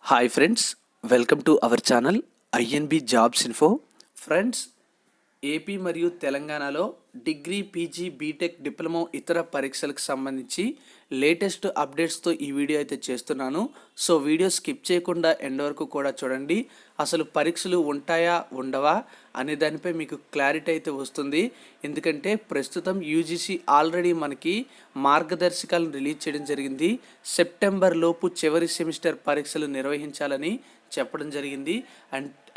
Hi friends, welcome to our channel INB jobs info. Friends, AP మరియు తెలంగాణలో degree, PG, BTech, diploma ఇతర పరీక్షలకు సంబంధించి లేటెస్ట్ అప్డేట్స్తో ఈ వీడియో అయితే చేస్తున్నాను. సో వీడియో స్కిప్ చేయకుండా ఎండ్ వరకు కూడా చూడండి. అసలు పరీక్షలు ఉంటాయా ఉండవా అనే దానిపై మీకు క్లారిటీ అయితే వస్తుంది. ఎందుకంటే ప్రస్తుతం యూజీసీ ఆల్రెడీ మనకి మార్గదర్శకాలను రిలీజ్ చేయడం జరిగింది. సెప్టెంబర్ లోపు చివరి సెమిస్టర్ పరీక్షలు నిర్వహించాలని చెప్పడం జరిగింది.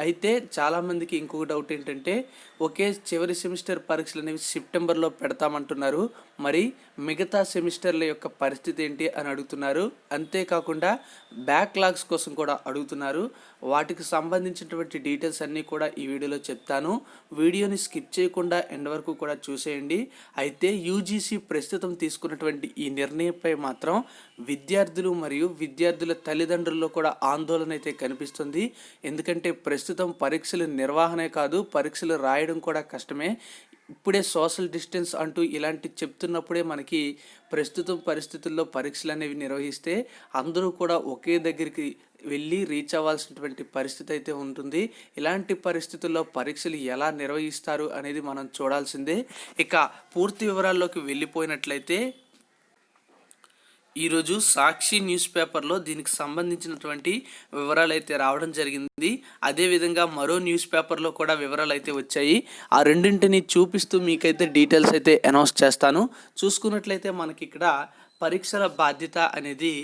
అయితే చాలామందికి ఇంకొక డౌట్ ఏంటంటే, ఒకే చివరి సెమిస్టర్ పరీక్షలు అనేవి సెప్టెంబర్లో పెడతామంటున్నారు, మరి మిగతా సెమిస్టర్ల యొక్క పరిస్థితి ఏంటి అని అడుగుతున్నారు. అంతేకాకుండా బ్యాక్లాగ్స్ కోసం కూడా అడుగుతున్నారు. వాటికి సంబంధించినటువంటి డీటెయిల్స్ అన్నీ కూడా ఈ వీడియోలో చెప్తాను. వీడియోని స్కిప్ చేయకుండా ఎండ్ వరకు కూడా చూసేయండి. అయితే యూజీసీ ప్రస్తుతం తీసుకున్నటువంటి ఈ నిర్ణయంపై మాత్రం విద్యార్థులు మరియు విద్యార్థుల తల్లిదండ్రుల్లో కూడా ఆందోళన అయితే కనిపిస్తుంది. ఎందుకంటే ప్రస్తుతం పరీక్షల నిర్వహణే కాదు, పరీక్షలు రాయడం కూడా కష్టమే. ఇప్పుడే సోషల్ డిస్టెన్స్ అంటూ ఇలాంటి చెప్తున్నప్పుడే మనకి ప్రస్తుతం పరిస్థితుల్లో పరీక్షలు అనేవి నిర్వహిస్తే అందరూ కూడా ఒకే దగ్గరికి వెళ్ళి రీచ్ అవ్వాల్సినటువంటి పరిస్థితి అయితే ఉంటుంది. ఇలాంటి పరిస్థితుల్లో పరీక్షలు ఎలా నిర్వహిస్తారు అనేది మనం చూడాల్సిందే. ఇక పూర్తి వివరాల్లోకి వెళ్ళిపోయినట్లయితే, ఈరోజు సాక్షి న్యూస్ పేపర్లో దీనికి సంబంధించినటువంటి వివరాలు అయితే రావడం జరిగింది. అదేవిధంగా మరో న్యూస్ పేపర్లో కూడా వివరాలు అయితే వచ్చాయి. ఆ రెండింటిని చూపిస్తూ మీకైతే డీటెయిల్స్ అయితే అనౌన్స్ చేస్తాను. చూసుకున్నట్లయితే మనకి ఇక్కడ పరీక్షల బాధ్యత అనేది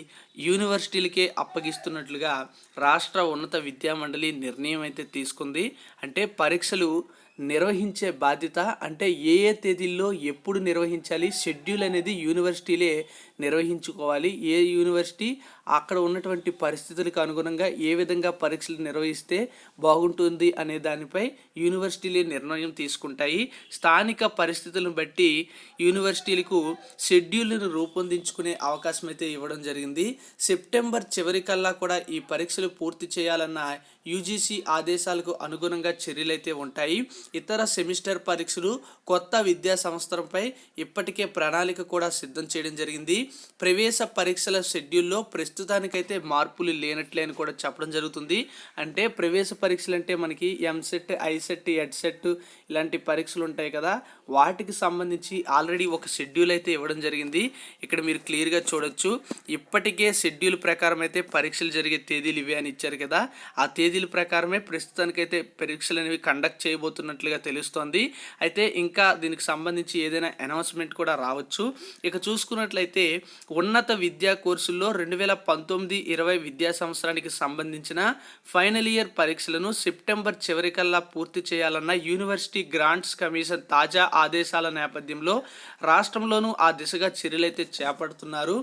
యూనివర్సిటీలకే అప్పగిస్తున్నట్లుగా రాష్ట్ర ఉన్నత విద్యామండలి నిర్ణయం అయితే తీసుకుంది. అంటే పరీక్షలు నిర్వహించే బాధ్యత అంటే ఏ తేదీల్లో ఎప్పుడు నిర్వహించాలి, షెడ్యూల్ అనేది యూనివర్సిటీలే నిర్వహించుకోవాలి. ఏ యూనివర్సిటీ అక్కడ ఉన్నటువంటి పరిస్థితులకు అనుగుణంగా ఏ విధంగా పరీక్షలు నిర్వహిస్తే బాగుంటుంది అనే దానిపై యూనివర్సిటీలే నిర్ణయం తీసుకుంటాయి. స్థానిక పరిస్థితులను బట్టి యూనివర్సిటీలకు షెడ్యూల్ను రూపొందించుకునే అవకాశం అయితే ఇవ్వడం జరిగింది. సెప్టెంబర్ చివరికల్లా కూడా ఈ పరీక్షలు పూర్తి చేయాలన్న యూజీసీ ఆదేశాలకు అనుగుణంగా చర్యలైతే ఉంటాయి. ఇతర సెమిస్టర్ పరీక్షలు కొత్త విద్యా సంవత్సరంపై ఇప్పటికే ప్రణాళిక కూడా సిద్ధం చేయడం జరిగింది. ప్రవేశ పరీక్షల షెడ్యూల్లో ప్రస్తుతానికైతే మార్పులు లేనట్లే అని కూడా చెప్పడం జరుగుతుంది. అంటే ప్రవేశ పరీక్షలు అంటే మనకి ఎంసెట్, ఐసెట్, ఎడ్సెట్ ఇలాంటి పరీక్షలు ఉంటాయి కదా, వాటికి సంబంధించి ఆల్రెడీ ఒక షెడ్యూల్ అయితే ఇవ్వడం జరిగింది. ఇక్కడ మీరు క్లియర్గా చూడొచ్చు. ఇప్పటికే షెడ్యూల్ ప్రకారం అయితే పరీక్షలు జరిగే తేదీలు ఇవే అని ఇచ్చారు కదా, ఆ తేదీల ప్రకారమే ప్రస్తుతానికైతే పరీక్షలు అనేవి కండక్ట్ చేయబోతున్నట్లుగా తెలుస్తోంది. అయితే ఇంకా దీనికి సంబంధించి ఏదైనా అనౌన్స్మెంట్ కూడా రావచ్చు. ఇక చూసుకున్నట్లయితే ఉన్నత విద్యా కోర్సుల్లో 2019-20 విద్యా సంవత్సరానికి సంబంధించిన ఫైనల్ ఇయర్ పరీక్షలను సెప్టెంబర్ చివరికల్లా పూర్తి చేయాలన్న యూనివర్సిటీ గ్రాంట్స్ కమిషన్ తాజా ఆదేశాల నేపథ్యంలో రాష్ట్రంలోనూ ఆ దిశగా చర్యలైతే చేపడుతున్నారు.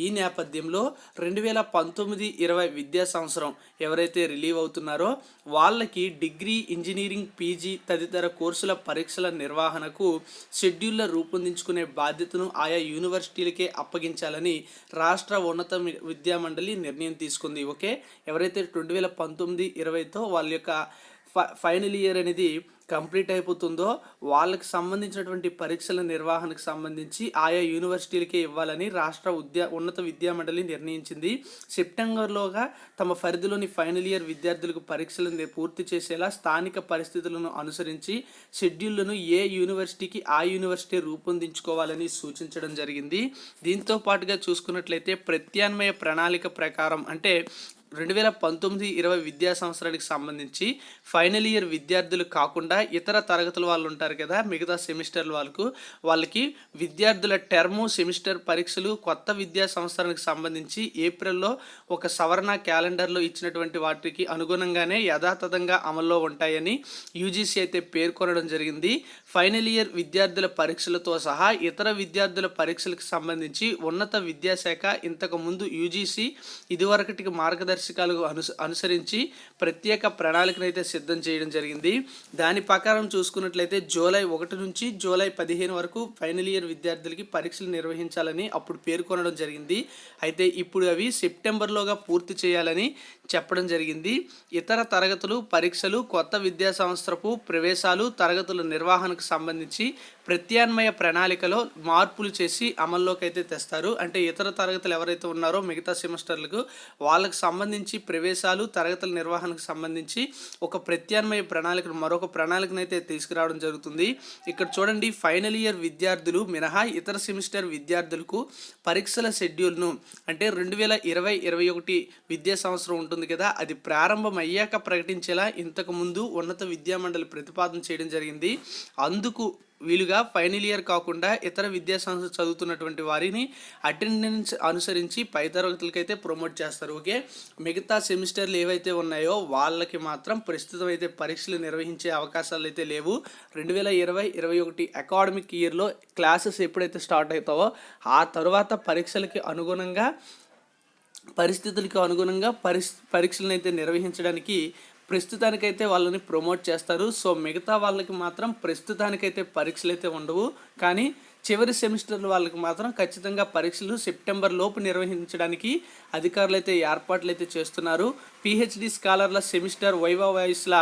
ఈ నేపథ్యంలో 2019-20 విద్యా సంవత్సరం ఎవరైతే రిలీవ్ అవుతున్నారో వాళ్ళకి డిగ్రీ, ఇంజనీరింగ్, పీజీ తదితర కోర్సుల పరీక్షల నిర్వహణకు షెడ్యూల్ల రూపొందించుకునే బాధ్యతను ఆయా యూనివర్సిటీలకే అప్పగించాలని రాష్ట్ర ఉన్నత విద్యామండలి నిర్ణయం తీసుకుంది. ఓకే, ఎవరైతే 2019-20తో వాళ్ళ యొక్క ఫైనల్ ఇయర్ అనేది కంప్లీట్ అయిపోతుందో వాళ్ళకి సంబంధించినటువంటి పరీక్షల నిర్వహణకు సంబంధించి ఆయా యూనివర్సిటీలకే ఇవ్వాలని రాష్ట్ర ఉన్నత విద్యామండలి నిర్ణయించింది. సెప్టెంబర్లోగా తమ పరిధిలోని ఫైనల్ ఇయర్ విద్యార్థులకు పరీక్షలను పూర్తి చేసేలా స్థానిక పరిస్థితులను అనుసరించి షెడ్యూళ్లను ఏ యూనివర్సిటీకి ఆ యూనివర్సిటీ రూపొందించుకోవాలని సూచించడం జరిగింది. దీంతో పాటుగా చూసుకున్నట్లయితే ప్రత్యామ్నాయ ప్రణాళిక ప్రకారం అంటే 2019-20 విద్యా సంవత్సరానికి సంబంధించి ఫైనల్ ఇయర్ విద్యార్థులు కాకుండా ఇతర తరగతుల వాళ్ళు ఉంటారు కదా, మిగతా సెమిస్టర్ల వాళ్ళకి విద్యార్థుల టర్ము, సెమిస్టర్ పరీక్షలు కొత్త విద్యా సంవత్సరానికి సంబంధించి ఏప్రిల్లో ఒక సవరణ క్యాలెండర్లో ఇచ్చినటువంటి వాటికి అనుగుణంగానే యథాతథంగా అమల్లో ఉంటాయని యూజీసీ అయితే పేర్కొనడం జరిగింది. ఫైనల్ ఇయర్ విద్యార్థుల పరీక్షలతో సహా ఇతర విద్యార్థుల పరీక్షలకు సంబంధించి ఉన్నత విద్యాశాఖ ఇంతకు ముందు యూజీసీ ఇదివరకటికి మార్గదర్శకాలకు అనుసరించి ప్రత్యేక ప్రణాళికను అయితే సిద్ధం చేయడం జరిగింది. దాని ప్రకారం చూసుకున్నట్లయితే జూలై 1 నుంచి జూలై 15 వరకు ఫైనల్ ఇయర్ విద్యార్థులకి పరీక్షలు నిర్వహించాలని అప్పుడు పేర్కొనడం జరిగింది. అయితే ఇప్పుడు అవి సెప్టెంబర్లోగా పూర్తి చేయాలని చెప్పడం జరిగింది. ఇతర తరగతులు, పరీక్షలు, కొత్త విద్యా సంవత్సరపు ప్రవేశాలు, తరగతుల నిర్వహణకు సంబంధించి ప్రత్యామ్నాయ ప్రణాళికలో మార్పులు చేసి అమల్లోకి అయితే తెస్తారు. అంటే ఇతర తరగతులు ఎవరైతే ఉన్నారో మిగతా సెమిస్టర్లకు వాళ్ళకి సంబంధించి ప్రవేశాలు తరగతుల నిర్వహణకు సంబంధించి ఒక ప్రత్యామ్నాయ ప్రణాళికను మరొక ప్రణాళికనైతే తీసుకురావడం జరుగుతుంది. ఇక్కడ చూడండి, ఫైనల్ ఇయర్ విద్యార్థులు మినహా ఇతర సెమిస్టర్ విద్యార్థులకు పరీక్షల షెడ్యూల్ను అంటే 2020-21 విద్యా సంవత్సరం ఉంటుంది కదా, అది ప్రారంభం అయ్యాక ప్రకటించేలా ఇంతకుముందు ఉన్నత విద్యామండలి ప్రతిపాదన చేయడం జరిగింది. అందుకు వీలుగా ఫైనల్ ఇయర్ కాకుండా ఇతర విద్యా సంస్థ చదువుతున్నటువంటి వారిని అటెండెన్స్ అనుసరించి పై తరగతులకైతే ప్రమోట్ చేస్తారు. ఓకే, మిగతా సెమిస్టర్లు ఏవైతే ఉన్నాయో వాళ్ళకి మాత్రం ప్రస్తుతం అయితే పరీక్షలు నిర్వహించే అవకాశాలు అయితే లేవు. 2020-21 అకాడమిక్ ఇయర్లో క్లాసెస్ ఎప్పుడైతే స్టార్ట్ అవుతావో ఆ తర్వాత పరీక్షలకి అనుగుణంగా పరిస్థితులకు అనుగుణంగా పరీక్షలను అయితే నిర్వహించడానికి ప్రస్తుతానికైతే వాళ్ళని ప్రమోట్ చేస్తారు. సో మిగతా వాళ్ళకి మాత్రం ప్రస్తుతానికైతే పరీక్షలు అయితే ఉండవు, కానీ చివరి సెమిస్టర్ల వాళ్ళకి మాత్రం ఖచ్చితంగా పరీక్షలు సెప్టెంబర్ లోపు నిర్వహించడానికి అధికారులు అయితే ఏర్పాట్లు అయితే చేస్తున్నారు. పిహెచ్డి స్కాలర్ల సెమిస్టర్ వైవా వాయిస్ల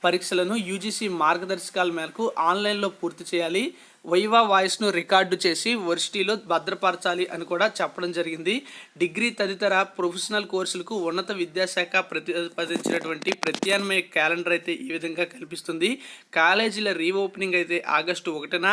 పరీక్షలను యూజీసీ మార్గదర్శకాల మేరకు ఆన్లైన్లో పూర్తి చేయాలి. వైవా వాయిస్ను రికార్డు చేసి వర్సిటీలో భద్రపరచాలి అని కూడా చెప్పడం జరిగింది. డిగ్రీ తదితర ప్రొఫెషనల్ కోర్సులకు ఉన్నత విద్యాశాఖ ప్రతిపాదించినటువంటి ప్రత్యామ్నాయ క్యాలెండర్ అయితే ఈ విధంగా కల్పిస్తుంది. కాలేజీల రీఓపెనింగ్ అయితే ఆగస్టు 1న,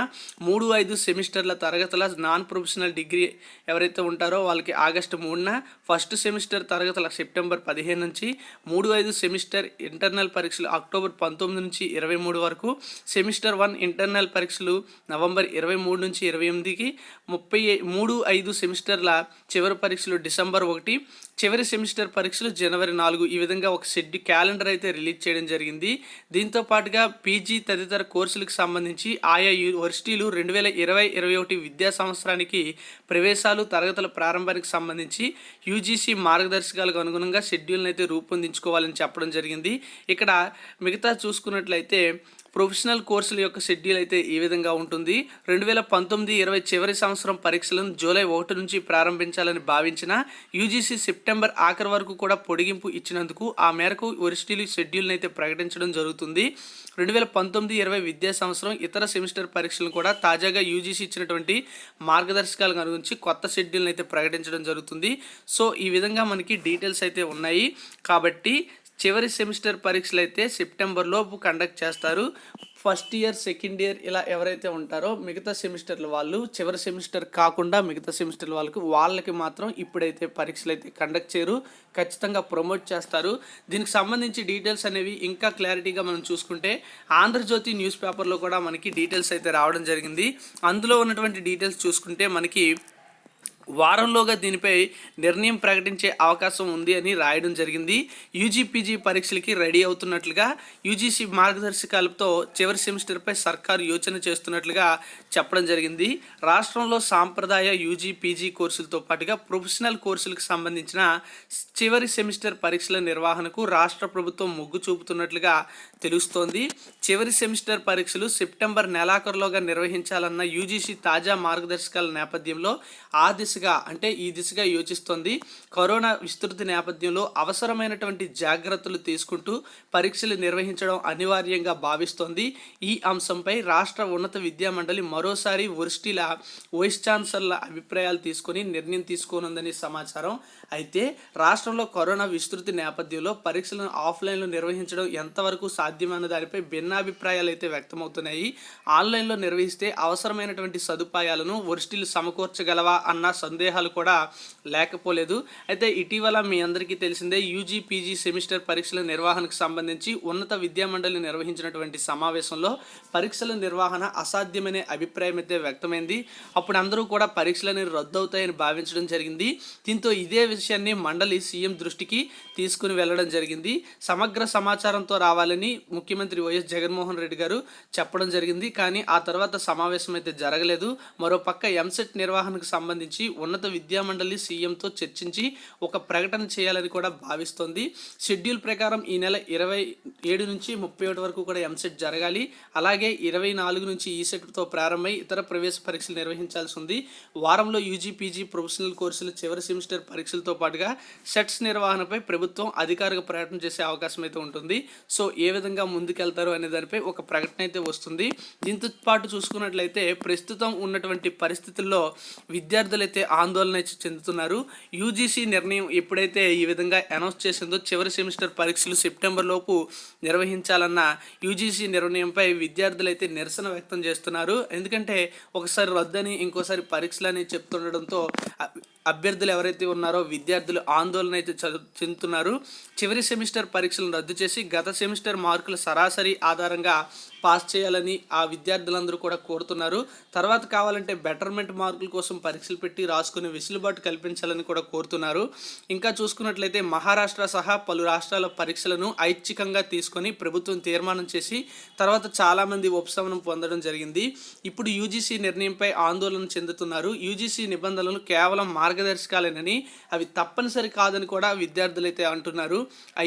3-5 సెమిస్టర్ల తరగతుల నాన్ ప్రొఫెషనల్ డిగ్రీ ఎవరైతే ఉంటారో వాళ్ళకి ఆగస్టు 3న, ఫస్ట్ సెమిస్టర్ తరగతుల సెప్టెంబర్ 15 నుంచి, 3-5 సెమిస్టర్ ఇంటర్నల్ పరీక్షలు అక్టోబర్ 19 నుంచి 23 వరకు, సెమిస్టర్ 1 ఇంటర్నల్ పరీక్షలు నవంబర్ 23 నుంచి 28కి, 3-5 సెమిస్టర్ల చివరి పరీక్షలు డిసెంబర్ 1, చివరి సెమిస్టర్ పరీక్షలు జనవరి 4. ఈ విధంగా ఒక క్యాలెండర్ అయితే రిలీజ్ చేయడం జరిగింది. దీంతో పాటుగా పీజీ తదితర కోర్సులకు సంబంధించి ఆయా యూనివర్సిటీలు 2020-21 విద్యా సంవత్సరానికి ప్రవేశాలు తరగతుల ప్రారంభానికి సంబంధించి యూజీసీ మార్గదర్శకాలకు అనుగుణంగా షెడ్యూల్ని అయితే రూపొందించుకోవాలని చెప్పడం జరిగింది. ఇక్కడ మిగతా చూసుకున్నట్లయితే ప్రొఫెషనల్ కోర్సుల యొక్క షెడ్యూల్ అయితే ఈ విధంగా ఉంటుంది. 2019-20 చివరి సంవత్సరం పరీక్షలను జూలై 1 నుంచి ప్రారంభించాలని భావించిన యూజీసీ సెప్టెంబర్ ఆఖరి వరకు కూడా పొడిగింపు ఇచ్చినందుకు ఆ మేరకు వర్సిటీలు షెడ్యూల్ని అయితే ప్రకటించడం జరుగుతుంది. 2019-20 విద్యా సంవత్సరం ఇతర సెమిస్టర్ పరీక్షలను కూడా తాజాగా యూజీసీ ఇచ్చినటువంటి మార్గదర్శకాలకు అనుగురించి కొత్త షెడ్యూల్ని అయితే ప్రకటించడం జరుగుతుంది. సో ఈ విధంగా మనకి డీటెయిల్స్ అయితే ఉన్నాయి. కాబట్టి చివరి సెమిస్టర్ పరీక్షలు అయితే సెప్టెంబర్ లోపు కండక్ట్ చేస్తారు. ఫస్ట్ ఇయర్, సెకండ్ ఇయర్ ఇలా ఎవరైతే ఉంటారో మిగతా సెమిస్టర్ల వాళ్ళు చివరి సెమిస్టర్ కాకుండా మిగతా సెమిస్టర్ల వాళ్ళకి మాత్రం ఇప్పుడైతే పరీక్షలు అయితే కండక్ట్ చేయరు, ఖచ్చితంగా ప్రమోట్ చేస్తారు. దీనికి సంబంధించి డీటెయిల్స్ అనేవి ఇంకా క్లారిటీగా మనం చూసుకుంటే ఆంధ్రజ్యోతి న్యూస్ పేపర్లో కూడా మనకి డీటెయిల్స్ అయితే రావడం జరిగింది. అందులో ఉన్నటువంటి డీటెయిల్స్ చూసుకుంటే మనకి వారంలోగా దీనిపై నిర్ణయం ప్రకటించే అవకాశం ఉంది అని రాయడం జరిగింది. యూజీ-పీజీ పరీక్షలకి రెడీ అవుతున్నట్లుగా యూజీసీ మార్గదర్శకాలతో చివరి సెమిస్టర్పై సర్కారు యోచన చేస్తున్నట్లుగా చెప్పడం జరిగింది. రాష్ట్రంలో సాంప్రదాయ యూజీ-పీజీ కోర్సులతో పాటుగా ప్రొఫెషనల్ కోర్సులకు సంబంధించిన చివరి సెమిస్టర్ పరీక్షల నిర్వహణకు రాష్ట్ర ప్రభుత్వం మొగ్గు చూపుతున్నట్లుగా తెలుస్తోంది. చివరి సెమిస్టర్ పరీక్షలు సెప్టెంబర్ నెలాఖరులోగా నిర్వహించాలన్న యూజీసీ తాజా మార్గదర్శకాల నేపథ్యంలో ఈ దిశగా యోచిస్తోంది. కరోనా విస్తృతి నేపథ్యంలో అవసరమైనటువంటి జాగ్రత్తలు తీసుకుంటూ పరీక్షలు నిర్వహించడం అనివార్యంగా భావిస్తోంది. ఈ అంశంపై రాష్ట్ర ఉన్నత విద్యా మండలి మరోసారి వర్సిటీల వైస్ ఛాన్సలర్ల అభిప్రాయాలు తీసుకొని నిర్ణయం తీసుకోనుందని సమాచారం. అయితే రాష్ట్రంలో కరోనా విస్తృతి నేపథ్యంలో పరీక్షలను ఆఫ్లైన్లో నిర్వహించడం ఎంతవరకు సాధ్యమైన దానిపై భిన్నాభిప్రాయాలు అయితే వ్యక్తమవుతున్నాయి. ఆన్లైన్లో నిర్వహిస్తే అవసరమైనటువంటి సదుపాయాలను వర్సిటీలు సమకూర్చగలవా అన్న సందేహాలు కూడా లేకపోలేదు. అయితే ఇటీవల మీ అందరికీ తెలిసిందే యూజీ-పీజీ సెమిస్టర్ పరీక్షల నిర్వహణకు సంబంధించి ఉన్నత విద్యామండలి నిర్వహించినటువంటి సమావేశంలో పరీక్షల నిర్వహణ అసాధ్యమనే అభిప్రాయం అయితే వ్యక్తమైంది. అప్పుడు అందరూ కూడా పరీక్షలని రద్దు అవుతాయని భావించడం జరిగింది. దీంతో ఇదే విషయాన్ని మండలి సీఎం దృష్టికి తీసుకుని వెళ్ళడం జరిగింది. సమగ్ర సమాచారంతో రావాలని ముఖ్యమంత్రి వైఎస్ జగన్మోహన్ రెడ్డి గారు చెప్పడం జరిగింది. కానీ ఆ తర్వాత సమావేశం అయితే జరగలేదు. మరోపక్క ఎంసెట్ నిర్వహణకు సంబంధించి ఉన్నత విద్యామండలి సీఎంతో చర్చించి ఒక ప్రకటన చేయాలని కూడా భావిస్తోంది. షెడ్యూల్ ప్రకారం ఈ నెల 27 నుంచి 31 వరకు కూడా ఎంసెట్ జరగాలి. అలాగే 24 నుంచి ఈసెట్తో ప్రారంభమై ఇతర ప్రవేశ పరీక్షలు నిర్వహించాల్సి ఉంది. వారంలో యూజీ-పీజీ ప్రొఫెషనల్ కోర్సుల చివరి సెమిస్టర్ పరీక్షలతో పాటుగా సెట్స్ నిర్వహణపై ప్రభుత్వం అధికారిక ప్రకటన చేసే అవకాశం అయితే ఉంటుంది. సో ఏ విధంగా విధంగా ముందుకెళ్తారు అనే దానిపై ఒక ప్రకటన అయితే వస్తుంది. దీంతో పాటు చూసుకున్నట్లయితే ప్రస్తుతం ఉన్నటువంటి పరిస్థితుల్లో విద్యార్థులైతే ఆందోళన చెందుతున్నారు. యూజీసీ నిర్ణయం ఎప్పుడైతే ఈ విధంగా అనౌన్స్ చేసిందో చివరి సెమిస్టర్ పరీక్షలు సెప్టెంబర్ లోపు నిర్వహించాలన్న యూజీసీ నిర్ణయంపై విద్యార్థులైతే నిరసన వ్యక్తం చేస్తున్నారు. ఎందుకంటే ఒకసారి రద్దని ఇంకోసారి పరీక్షలని చెప్తుండడంతో అభ్యర్థులు ఎవరైతే ఉన్నారో విద్యార్థులు ఆందోళన అయితే చెందుతున్నారు. చివరి సెమిస్టర్ పరీక్షలను రద్దు చేసి గత సెమిస్టర్ మార్కుల సరాసరి ఆధారంగా పాస్ చేయాలని ఆ విద్యార్థులందరూ కూడా కోరుతున్నారు. తర్వాత కావాలంటే బెటర్మెంట్ మార్కుల కోసం పరీక్షలు పెట్టి రాసుకునే వెసులుబాటు కల్పించాలని కూడా కోరుతున్నారు. ఇంకా చూసుకున్నట్లయితే మహారాష్ట్ర సహా పలు రాష్ట్రాల పరీక్షలను ఐచ్ఛికంగా తీసుకొని ప్రభుత్వం తీర్మానం చేసి తర్వాత చాలామంది ఉపశమనం పొందడం జరిగింది. ఇప్పుడు యూజీసీ నిర్ణయంపై ఆందోళన చెందుతున్నారు. యూజీసీ నిబంధనలు కేవలం మార్గదర్శకాలేనని అవి తప్పనిసరి కాదని కూడా విద్యార్థులు అయితే అంటున్నారు.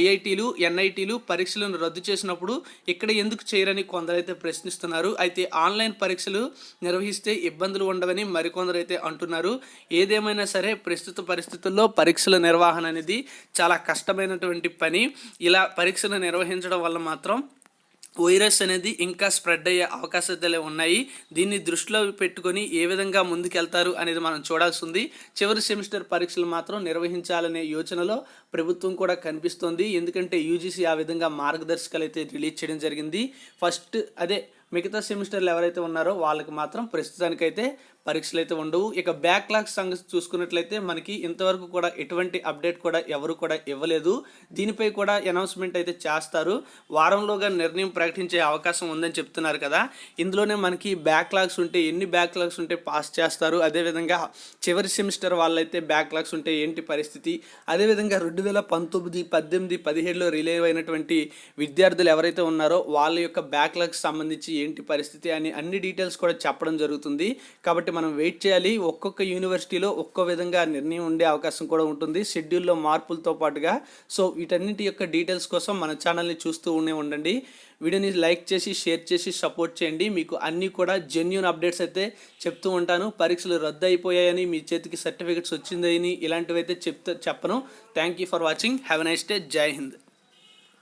ఐఐటీలు ఎన్ఐటీలు పరీక్షలను రద్దు చేసినప్పుడు ఇక్కడ ఎందుకు చేయరని కొందరైతే ప్రశ్నిస్తున్నారు. అయితే ఆన్లైన్ పరీక్షలు నిర్వహిస్తే ఇబ్బందులు ఉండవని మరికొందరైతే అంటున్నారు. ఏదేమైనా సరే ప్రస్తుత పరిస్థితుల్లో పరీక్షల నిర్వహణ అనేది చాలా కష్టమైనటువంటి పని. ఇలా పరీక్షలు నిర్వహించడం వల్ల మాత్రం వైరస్ అనేది ఇంకా స్ప్రెడ్ అయ్యే అవకాశాలు ఉన్నాయి. దీన్ని దృష్టిలో పెట్టుకొని ఏ విధంగా ముందుకెళ్తారు అనేది మనం చూడాల్సి ఉంది. చివరి సెమిస్టర్ పరీక్షలు మాత్రం నిర్వహించాలనే యోచనలో ప్రభుత్వం కూడా కనిపిస్తోంది. ఎందుకంటే యూజీసీ ఆ విధంగా మార్గదర్శకాలు అయితే రిలీజ్ చేయడం జరిగింది. మిగతా సెమిస్టర్లు ఎవరైతే ఉన్నారో వాళ్ళకి మాత్రం ప్రస్తుతానికైతే పరీక్షలు అయితే ఉండవు. ఇక బ్యాక్లాగ్స్ సంగతి చూసుకున్నట్లయితే మనకి ఇంతవరకు కూడా ఎటువంటి అప్డేట్ కూడా ఎవరు కూడా ఇవ్వలేదు. దీనిపై కూడా అనౌన్స్మెంట్ అయితే చేస్తారు. వారంలోగా నిర్ణయం ప్రకటించే అవకాశం ఉందని చెప్తున్నారు కదా. ఇందులోనే మనకి బ్యాక్లాగ్స్ ఉంటే ఎన్ని బ్యాక్లాగ్స్ ఉంటే పాస్ చేస్తారు, అదేవిధంగా చివరి సెమిస్టర్ వాళ్ళైతే బ్యాక్లాగ్స్ ఉంటే ఏంటి పరిస్థితి, అదేవిధంగా 2019, 18, 17లో రిలీవ్ అయినటువంటి విద్యార్థులు ఎవరైతే ఉన్నారో వాళ్ళ యొక్క బ్యాక్లాగ్స్ సంబంధించి ఏంటి పరిస్థితి అని అన్ని డీటెయిల్స్ కూడా చెప్పడం జరుగుతుంది. కాబట్టి మనం వెయిట్ చేయాలి. ఒక్కొక్క యూనివర్సిటీలో ఒక్కో విధంగా నిర్ణయం ఉండే అవకాశం కూడా ఉంటుంది షెడ్యూల్లో మార్పులతో పాటుగా. సో వీటన్నిటి యొక్క డీటెయిల్స్ కోసం మన ఛానల్ని చూస్తూ ఉండండి. వీడియోని లైక్ చేసి షేర్ చేసి సపోర్ట్ చేయండి. మీకు అన్నీ కూడా జెన్యూన్ అప్డేట్స్ అయితే చెప్తూ ఉంటాను. పరీక్షలు రద్దు అయిపోయాయని, మీ చేతికి సర్టిఫికెట్స్ వచ్చిందని ఇలాంటివి అయితే చెప్పను. Thank you for watching. Have a nice day. జై హింద్.